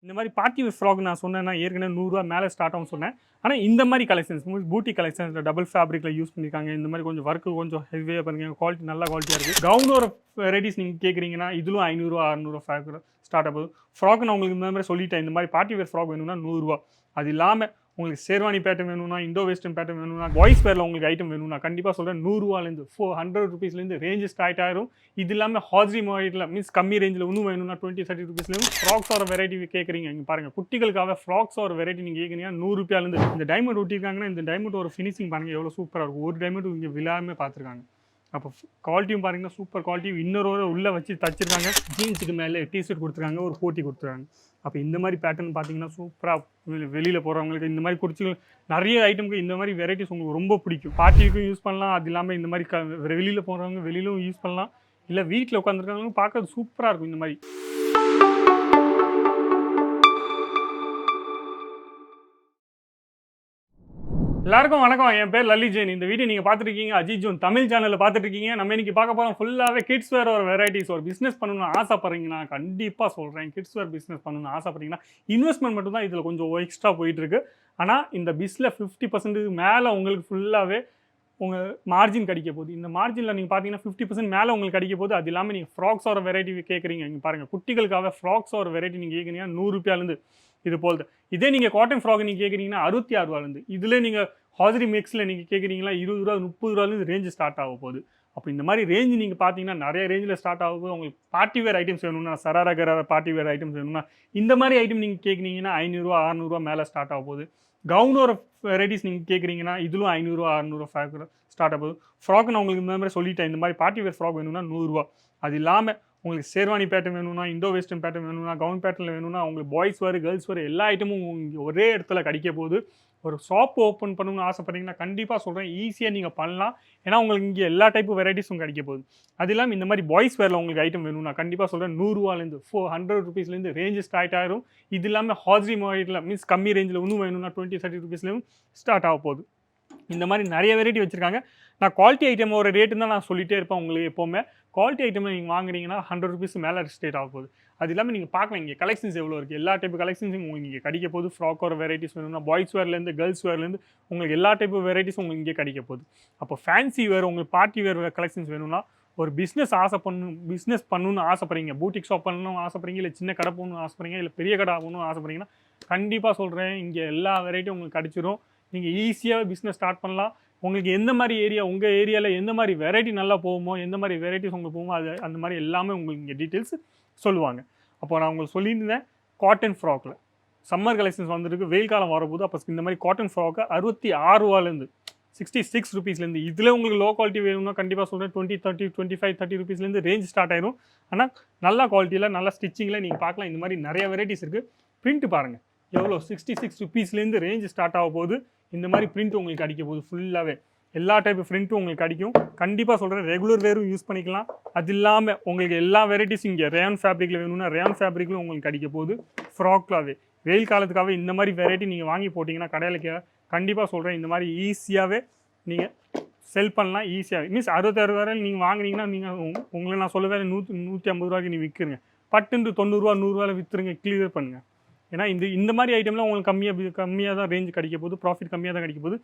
இந்த மாதிரி party wear frock நான் சொன்னேன்னா ஏற்கனவே ரூ. 100 மேலே ஸ்டார்ட் ஆகும்னு சொன்னேன். ஆனால் இந்த மாதிரி கலெக்ஷன்ஸ் பூட்டி கலெக்ஷன்ஸ் டபுள் ஃபேப்ரிக்கில் யூஸ் பண்ணியிருக்காங்க. இந்த மாதிரி கொஞ்சம் ஒர்க்கு கொஞ்சம் ஹெவியாக பண்ணுங்க, குவாலிட்டி நல்ல குவாலிட்டியாக இருக்குது. கவுனோட வெரைட்டிஸ் நீங்கள் கேட்குறீங்கன்னா இதிலும் ரூ. 500 ஃப்ராக் ஸ்டார்ட் ஆகுது. ஃப்ராக் நான் உங்களுக்கு இந்த மாதிரி சொல்லிட்டேன். இந்த மாதிரி பார்ட்டி வேர் ஃப்ராக் வேணும்னா ரூ. 100. அது இல்லாமல் உங்களுக்கு ஷேர்வானி பேட்டர்ன் வேணும்னா, இண்டோ வெஸ்டர்ன் பேட்டர்ன் வேணும்னா, பாய்ஸ் வேரில் உங்களுக்கு ஐட்டம் வேணும்னா கண்டிப்பாக சொல்கிறேன். ரூ. 100 ₹400 ரேஞ்சு ஸ்டார்ட் ஆயிரும். இது இல்லாமல் ஹாஜரி மாடலில் மீன்ஸ் கம்மி ரேஞ்சில் இன்னும் வேணும்னா ₹20-30 ஃப்ராக்ஸோட வெரைட்டி கேட்குறீங்க. இங்கே பாருங்கள், குட்டிகளுக்காக ஃப்ராக்ஸோட வெரைட்டி நீங்கள் கேட்குறீங்கன்னா ₹100 இந்த டைமண்ட் ஒட்டியிருக்காங்கன்னா இந்த டைமண்ட் ஒரு ஃபினிஷிங் பாருங்கள் எவ்வளோ சூப்பராக இருக்கும். ஒரு டைமண்ட் இங்கே விழாமே பார்த்துருக்காங்க. அப்போ குவாலிட்டியும் பாருங்கன்னா சூப்பர் குவாலிட்டி. இன்னொரு உள்ளே வச்சு தச்சிருக்காங்க. ஜீன்ஸுக்கு மேலே டிஷர்ட் கொடுத்துருக்காங்க, ஒரு கோட்டி கொடுத்துருக்காங்க. அப்போ இந்த மாதிரி பேட்டர்ன் பார்த்தீங்கன்னா சூப்பராக வெளியில் போகிறவங்களுக்கு இந்த மாதிரி குறிச்சு நிறைய ஐட்டமுக்கு இந்த மாதிரி வெரைட்டிஸ் உங்களுக்கு ரொம்ப பிடிக்கும். பார்ட்டிக்கும் யூஸ் பண்ணலாம். அது இல்லாமல் இந்த மாதிரி வெளியில் போகிறவங்க வெளியிலும் யூஸ் பண்ணலாம். இல்லை வீட்டில் உட்காந்துருக்காங்க பார்க்கறது சூப்பராக இருக்கும் இந்த மாதிரி. எல்லாருக்கும் வணக்கம். என் பேர் லலித் ஜெயின். இந்த வீடியோ நீங்கள் பார்த்துருக்கீங்க அஜித் ஜோன் தமிழ் சேனலில் பார்த்துருக்கீங்க. நம்ம இன்னைக்கு பார்க்க போகிறோம் ஃபுல்லாகவே கிட்ஸ் வேர் ஒரு வெரைட்டிஸ். ஒரு பிஸ்னஸ் பண்ணணும்னு ஆசைப்படுறீங்கன்னா கண்டிப்பாக சொல்கிறேன், கிட்ஸ் வேர் பிஸ்னஸ் பண்ணணும்னு ஆசைப்படுறீங்கன்னா இன்வெஸ்ட்மெண்ட் மட்டும் தான் இதில் கொஞ்சம் எக்ஸ்ட்ரா போயிட்டுருக்கு. ஆனால் இந்த பிஸ்னில் 50% மேலே உங்களுக்கு ஃபுல்லாகவே உங்கள் மார்ஜின் கிடைக்க போகுது. இந்த மார்ஜினில் நீங்கள் பார்த்தீங்கன்னா 50% மேலே உங்களுக்கு கிடைக்க போகுது. அது இல்லாமல் நீங்கள் ஃப்ராக்ஸோட வெரைட்டி கேட்குறீங்க. இங்கே பாருங்கள், குட்டிகளுக்காக ஃப்ராக்ஸோட வெரைட்டி நீங்கள் கேட்குறீங்கன்னா ₹100 இது போல். இதே நீங்கள் காட்டன் ஃப்ராக் நீங்கள் கேட்குறீங்கன்னா ₹66. இதில் நீங்கள் ஹாஜரி மிக்ஸில் நீங்கள் கேட்குறீங்களா ₹20 ₹30 ரேஞ்சு ஸ்டார்ட் ஆக போகுது. அப்போ இந்த மாதிரி ரேஞ்சு நீங்கள் பார்த்தீங்கன்னா நிறைய ரேஞ்சில் ஸ்டார்ட் ஆக போது. உங்களுக்கு பார்ட்டி வேர் ஐட்டம்ஸ் வேணும்னா, சராரா கராரா பார்ட்டி வேர் ஐட்டம்ஸ் வேணும்னா இந்த மாதிரி ஐட்டம் நீங்கள் கேட்குறீங்கன்னா ₹500 ₹600 மேலே ஸ்டார்ட் ஆக போகுது. கவுனோட வெரைட்டிஸ் நீங்கள் கேட்குறீங்கன்னா இதிலும் ₹500 600 ஃப்ராக் ஸ்டார்ட் ஆக போகுது. ஃப்ராக் நான் உங்களுக்கு இந்த மாதிரி சொல்லிட்டேன். இந்த மாதிரி பார்ட்டி வேர் ஃப்ராக் வேணும்னா ₹100. அது இல்லாமல் உங்களுக்கு ஷேர்வானி பேட்டர்ன் வேணும்னா, இண்டோ வெஸ்டர்ன் பேட்டர்ன் வேணும்னா, கவுன் பேட்டர்னில் வேணும்னா, உங்களுக்கு பாய்ஸ் வேர் கேர்ள்ஸ் வேர் எல்லா ஐட்டமும் உங்களுக்கு ஒரே இடத்துல கிடைக்க போகுது. ஒரு ஷாப் ஓப்பன் பண்ணணும்னு ஆசைப்பட்டீங்கன்னா கண்டிப்பாக சொல்கிறேன், ஈஸியாக நீங்கள் பண்ணலாம். ஏன்னா உங்களுக்கு இங்கே எல்லா டைப்பு வெரைட்டிஸும் கிடைக்க போகுது. அது இல்லாமல் இந்த மாதிரி பாய்ஸ் வேரில் உங்களுக்கு ஐட்டம் வேணும்னா கண்டிப்பாக சொல்கிறேன், ₹100 ரேஞ்சு ஸ்டார்ட் ஆயிரும். இது இல்லாமல் ஹாஜரி மாடலில் மீன்ஸ் கம்மி ரேஞ்சில் இன்னும் வேணும்னா ₹20-30 ஸ்டார்ட் ஆக போகுது. இந்த மாதிரி நிறைய வெரைட்டி வச்சுருக்காங்க. நான் குவாலிட்டி ஐட்டமோட ரேட்டு தான் நான் சொல்லிகிட்டே இருப்பேன் உங்களுக்கு எப்போவுமே. குவாலிட்டி ஐட்டமில் நீங்கள் வாங்குறீங்கன்னா ₹100 மேலே ஸ்டேட் ஆக போகுது. அது இல்லாமல் நீங்கள் பார்க்கலாம் இங்கே கலெக்ஷன்ஸ் எவ்வளோ இருக்குது. எல்லா டைப்பு கலெக்ஷன்ஸும் உங்களுக்கு இங்கே கிடைக்க போகுது. ஃப்ராக்கோட வெரைட்டிஸ் வேணும்னா பாய்ஸ் வேர்லேருந்து கேர்ள்ஸ் வேர்லேருந்து உங்களுக்கு எல்லா டைப்பு வெரைட்டிஸும் உங்களுக்கு இங்கே கிடைக்க போகுது. அப்போ ஃபேன்சி வேர் உங்களுக்கு பார்ட்டி வேர் கலெக்ஷன்ஸ் வேணும்னா, ஒரு பிஸ்னஸ் பண்ணணும்னு ஆசைப்படுறீங்க, பூட்டிக் ஷாப் பண்ணணும்னு ஆசைப்படுறீங்க, இல்லை சின்ன கடை போகணும்னு ஆசைப்படுறீங்க, இல்லை பெரிய கடை ஆகணும்னு ஆசைப்படுறீங்கன்னா கண்டிப்பாக சொல்கிறேன், இங்கே எல்லா வெரைட்டியும் உங்களுக்கு கிடச்சிரும். நீங்கள் ஈஸியாக பிஸ்னஸ் ஸ்டார்ட் பண்ணலாம். உங்களுக்கு எந்த மாதிரி ஏரியா, உங்கள் ஏரியாவில் எந்த மாதிரி வெரைட்டி நல்லா போகுமோ, எந்த மாதிரி வெரைட்டிஸ் உங்களுக்கு போகுமோ, அது அந்த மாதிரி எல்லாமே உங்களுக்கு இங்கே டீட்டெயில்ஸ் சொல்லுவாங்க. அப்போ நான் உங்களுக்கு சொல்லியிருந்தேன், காட்டன் ஃப்ராக்கில் சம்மர் கலெக்ஷன்ஸ் வந்துருக்கு, வெயில் காலம் வரப்போது. அப்போ இந்த மாதிரி காட்டன் ஃப்ராக்கை ₹66 ₹66 இதில் உங்களுக்கு லோ குவாலிட்டி வேணும்னா கண்டிப்பாக சொல்கிறேன், 20 30 25 30 ரேஞ்ச் ஸ்டார்ட் ஆயிரும். ஆனால் நல்ல குவாலிட்டியில் நல்ல ஸ்டிச்சிங்கில் நீங்கள் பார்க்கலாம். இந்த மாதிரி நிறைய வெரைட்டிஸ் இருக்குது. பிரிண்ட்டு பாருங்கள் எவ்வளோ, ₹66 ரேஞ்ச் ஸ்டார்ட் ஆக போகுது. இந்த மாதிரி பிரிண்ட் உங்களுக்கு கிடைக்க போகுது. ஃபுல்லாகவே எல்லா டைப்பு பிரிண்ட்டும் உங்களுக்கு கிடைக்கும். கண்டிப்பாக சொல்கிறேன், ரெகுலர் வேரும் யூஸ் பண்ணிக்கலாம். அது இல்லாமல் உங்களுக்கு எல்லா வெரைட்டிஸும் இங்கே ரேயான் ஃபேப்ரிக்கில் வேணும்னா ரேயான் ஃபேப்ரிக்கில் உங்களுக்கு கிடைக்க போகுது. ஃப்ராக்லாகவே வெயில் காலத்துக்காகவே இந்த மாதிரி வெரைட்டி நீங்கள் வாங்கி போட்டிங்கன்னா கடையில் கண்டிப்பாக சொல்கிறேன், இந்த மாதிரி ஈஸியாகவே நீங்கள் செல் பண்ணலாம். ஈஸியாகவே மீன்ஸ் ₹66 நீங்கள் வாங்குனீங்கன்னா நீங்கள் உங்களை நான் சொல்லுவேன் ₹150 நீங்கள் விற்கிறீங்க. பட்டுன்னு ₹90 ₹100 விற்றுருங்க, கிளியர் பண்ணுங்கள். ஏன்னா இந்த மாதிரி ஐட்டம்லாம் உங்களுக்கு கம்மியாக தான் ரேஞ்ச் கிடைக்க போகுது, ப்ராஃபிட் கம்மியாக தான் கிடைக்க போகுது.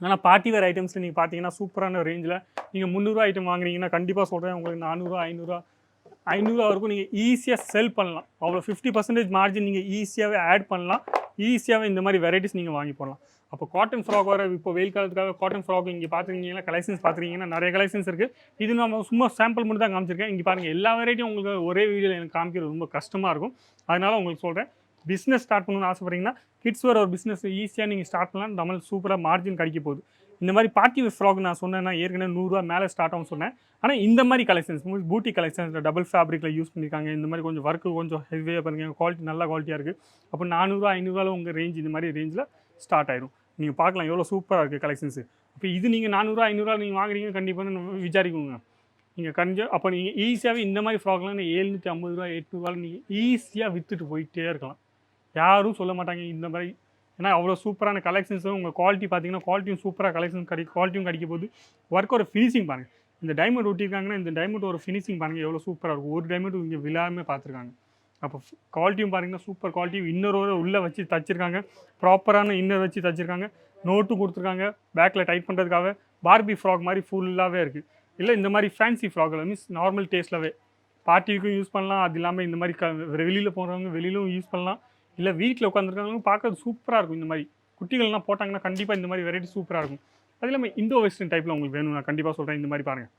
ஆனால் பார்ட்டி வேர் ஐட்டம்ஸில் நீங்கள் பார்த்தீங்கன்னா சூப்பரான ரேஞ்சில் நீங்கள் ₹300 ஐட்டம் வாங்குறீங்கன்னா கண்டிப்பாக சொல்கிறேன், உங்களுக்கு ₹400 500 வரைக்கும் நீங்கள் ஈஸியாக செல் பண்ணலாம். அவ்வளோ 50% மார்ஜின் நீங்கள் ஈஸியாகவே ஆட் பண்ணலாம். ஈஸியாகவே இந்த மாதிரி வெரைட்டிஸ் நீங்கள் வாங்கி போடலாம். அப்போ காட்டன் ஃப்ராக் வர இப்போ வெயில் காலத்துக்காக காட்டன் ஃப்ராக் இங்கே பார்த்துருக்கீங்கன்னா கலெக்ஷன்ஸ் பார்த்துருக்கீங்கன்னா நிறைய கலெக்ஷன்ஸ் இருக்குது. இது நம்ம சும்மா சாம்பிள் மட்டும் தான் காமிச்சிருக்கேன். இங்கே பாருங்கள், எல்லா வெரைட்டியும் உங்களுக்கு ஒரே வீடியோவில் எனக்கு காமிக்கிறது ரொம்ப கஷ்டமாக இருக்கும். அதனால் உங்களுக்கு சொல்கிறேன், பிஸ்னஸ் ஸ்டார்ட் பண்ணணும்னு ஆசைப்பட்றீங்கன்னா கிட்ஸ் வேர் ஒரு பிஸ்னஸ் ஈஸியாக நீங்கள் ஸ்டார்ட் பண்ணலாம். நம்மளுக்கு சூப்பராக மார்ஜின் கிடைக்க போகுது. இந்த மாதிரி பார்ட்டி வேர் ஃப்ராக் நான் சொன்னேன்னா ஏற்கனவே ₹100 மேலே ஸ்டார்ட் ஆகும்னு சொன்னேன். ஆனால் இந்த மாதிரி கலெக்ஷன்ஸ் பூட்டி கலெக்ஷன்ஸ் டபுள் ஃபேப்ரிக்கில் யூஸ் பண்ணியிருக்காங்க. இந்த மாதிரி கொஞ்சம் ஒர்க்கு கொஞ்சம் ஹெவியாக பண்ணுங்க, குவாலிட்டி நல்ல குவாலிட்டியாக இருக்குது. அப்போ ₹400 500 உங்கள் ரேஞ்ச் இந்த மாதிரி ரேஞ்சில் ஸ்டார்ட் ஆயிரும். நீங்கள் பார்க்கலாம் எவ்வளோ சூப்பராக இருக்குது கலெக்ஷன்ஸு. அப்போ இது நீங்கள் ₹400 500 நீங்கள் வாங்குறீங்க கண்டிப்பாக விசாரிக்குங்க நீங்கள் அப்போ நீங்கள் ஈஸியாகவே இந்த மாதிரி ஃப்ராக்லாம் ₹750 800 நீங்கள் ஈஸியாக விற்றுட்டு போயிட்டே இருக்கலாம். யாரும் சொல்ல மாட்டாங்க இந்த மாதிரி. ஏன்னா அவ்வளோ சூப்பரான கலெக்ஷன்ஸும் உங்கள் குவாலிட்டி பார்த்தீங்கன்னா குவாலிட்டியும் சூப்பராக குவாலிட்டியும் கிடைக்க போகுது. ஒர்க்கோட ஃபினிஷிங் பாருங்கள், இந்த டைமண்ட் ஒட்டியிருக்காங்கன்னா இந்த டைமண்ட் ஒரு ஃபினிஷிங் பாருங்கள் எவ்வளோ சூப்பராக இருக்கும். ஒரு டைமண்ட் இங்கே விழாமே பார்த்துருக்காங்க. அப்போ குவாலிட்டியும் பாருங்கன்னா சூப்பர் குவாலிட்டி. இன்னரோட உள்ளே வச்சு தச்சிருக்காங்க, ப்ராப்பரான இன்னர் வச்சு தச்சிருக்காங்க. நோட்டும் கொடுத்துருக்காங்க பேக்கில் டைட் பண்ணுறதுக்காக. பார்பி ஃப்ராக் மாதிரி ஃபுல்லாகவே இருக்குது. இல்லை இந்த மாதிரி fancy fragile means normal டேஸ்ட்லவே பார்ட்டிக்கும் use பண்ணலாம். அது இல்லாமல் இந்த மாதிரி வெளியில் போகிறவங்க வெளியிலும் யூஸ் பண்ணலாம். இல்லை வீட்டில் உட்காந்துருக்காங்க பார்க்கறது சூப்பராக இருக்கும். இந்த மாதிரி குட்டிகள்லாம் போட்டாங்கன்னா கண்டிப்பாக இந்த மாதிரி வெரைட்டி சூப்பராக இருக்கும். அது இல்லாமல் இந்தோ வெஸ்டர்ன் டைப்பில் உங்களுக்கு வேணும், நான் கண்டிப்பாக சொல்கிறேன். இந்த மாதிரி பாருங்கள்,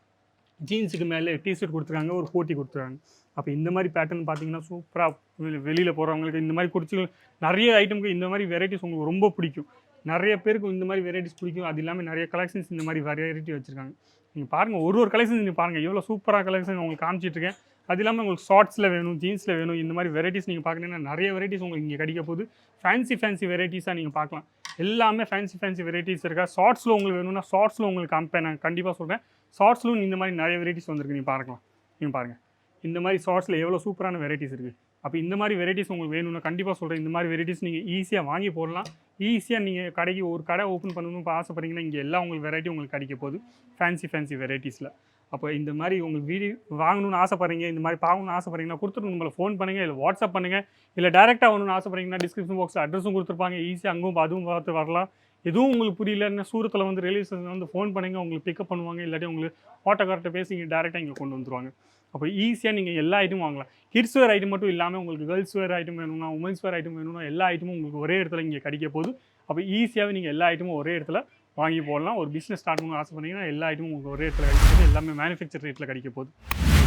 ஜீன்ஸுக்கு மேலே டிஷர்ட் கொடுத்துருக்காங்க, ஒரு கோட்டி கொடுத்துருக்காங்க. அப்போ இந்த மாதிரி பேட்டர்ன் பார்த்தீங்கன்னா சூப்பராக வெளியில் போகிறவங்களுக்கு இந்த மாதிரி குடிச்சு நிறைய ஐட்டமுக்கு இந்த மாதிரி வெரைட்டிஸ் உங்களுக்கு ரொம்ப பிடிக்கும். நிறைய பேருக்கு இந்த மாதிரி வெரைட்டிஸ் பிடிக்கும். அது இல்லாமல் நிறைய கலெக்ஷன்ஸ் இந்த மாதிரி வெரைட்டி வச்சுருக்காங்க. நீங்கள் பாருங்கள், ஒரு கலெக்ஷன்ஸ் நீங்கள் பாருங்கள் எவ்வளோ சூப்பராக கலெக்ஷன் உங்களுக்கு காமிச்சிட்ருக்கேன். அது இல்லாமல் உங்களுக்கு ஷார்ட்ஸில் வேணும், ஜீன்ஸில் வேணும், இந்த மாதிரி வெரைட்டிஸ் நீங்கள் பார்க்குறீங்கன்னா நிறைய வெரைட்டிஸ் உங்களுக்கு இங்கே கிடைக்க போகுது. ஃபேன்சி வெரைட்டிஸாக நீங்கள் பார்க்கலாம். எல்லாமே ஃபேன்சி வெரைட்டிஸ் இருக்கா. ஷார்ட்ஸில் உங்களுக்கு வேணும்னா ஷார்ட்ஸில் உங்களுக்கு காமிப்பேன், நான் கண்டிப்பாக சொல்கிறேன். ஷார்ட்ஸ்லும் இந்த மாதிரி நிறைய வெரைட்டிஸ் வந்திருக்கு, நீங்கள் பாருங்கள். இந்த மாதிரி ஷார்ட்ஸில் எவ்வளோ சூப்பரான வெரைட்டிஸ் இருக்குது. அப்போ இந்த மாதிரி வெரைட்டிஸ் உங்களுக்கு வேணும்னா கண்டிப்பாக சொல்கிறேன். இந்த மாதிரி வெரைட்டிஸ் நீங்கள் ஈஸியாக வாங்கி போடலாம். ஈஸியாக நீங்கள் கடைக்கு ஒரு கடை ஓப்பன் பண்ணணும்னு இப்போ ஆசைப்பட்றீங்கன்னா இங்கே எல்லாம் உங்களுக்கு வெரைட்டி உங்களுக்கு கிடைக்க போகுது ஃபேன்சி வெரைட்டிஸில். அப்போ இந்த மாதிரி உங்களுக்கு வீடியோ வாங்கணும்னு ஆசைப்பட்றீங்க, இந்த மாதிரி பார்க்கணும்னு ஆசைப்பட்றீங்கன்னா கொடுத்துட்டு நம்மளை ஃபோன் பண்ணுங்கள், இல்லை வாட்ஸ்அப் பண்ணுங்கள். இல்லை டேரெக்டாக வரணும்னு ஆசைப்பட்றீங்கன்னா டிஸ்கிரிப்ஷன் பாக்ஸில் அட்ரஸும் கொடுத்துருப்பாங்க. ஈஸியாக அதுவும் பார்த்து வரலாம். எதுவும் உங்களுக்கு புரியலன்னா சூரத்தில் வந்து ரயில்வே ஸ்டேஷன் வந்து ஃபோன் பண்ணுங்கள், உங்களுக்கு பிக்கப் பண்ணுவாங்க. இல்லாட்டி உங்களுக்கு ஆட்டோக்கார்ட்ட பேசி இங்கே டேரெக்டாக இங்கே கொண்டு வந்துருவாங்க. அப்போ ஈஸியாக நீங்கள் எல்லா ஐட்டமும் வாங்கலாம். கிட்ஸ் வேர் ஐட்டம் மட்டும் இல்லாமல் உங்களுக்கு கேர்ள்ஸ் வேர் ஐட்டம் வேணும்னா, உமன்ஸ் வேர் ஐட்டம் வேணும்னா எல்லா ஐட்டமும் உங்களுக்கு ஒரே இடத்துல இங்கே கிடைக்க போகுது. அப்போ ஈஸியாகவே நீங்கள் எல்லா ஐட்டமும் ஒரே இடத்துல வாங்கி போடலாம். ஒரு பிஸ்னஸ் ஸ்டார்ட் பண்ணணும்னு ஆசைப்பட்டீங்கன்னா எல்லா ஐட்டமும் உங்களுக்கு ஒரே இடத்துல கிடைக்க போகுது. எல்லாமே மேனுஃபேக்சர் ரேட்டில் கிடைக்க போகுது.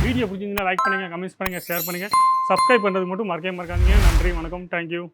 வீடியோ பிடிச்சிங்கன்னா லைக் பண்ணுங்கள், கமெண்ட்ஸ் பண்ணுங்கள், ஷேர் பண்ணுங்கள். சப்ஸ்கிரைப் பண்ணுறது மட்டும் மறக்காதீங்க. நன்றி, வணக்கம், தேங்க்யூ.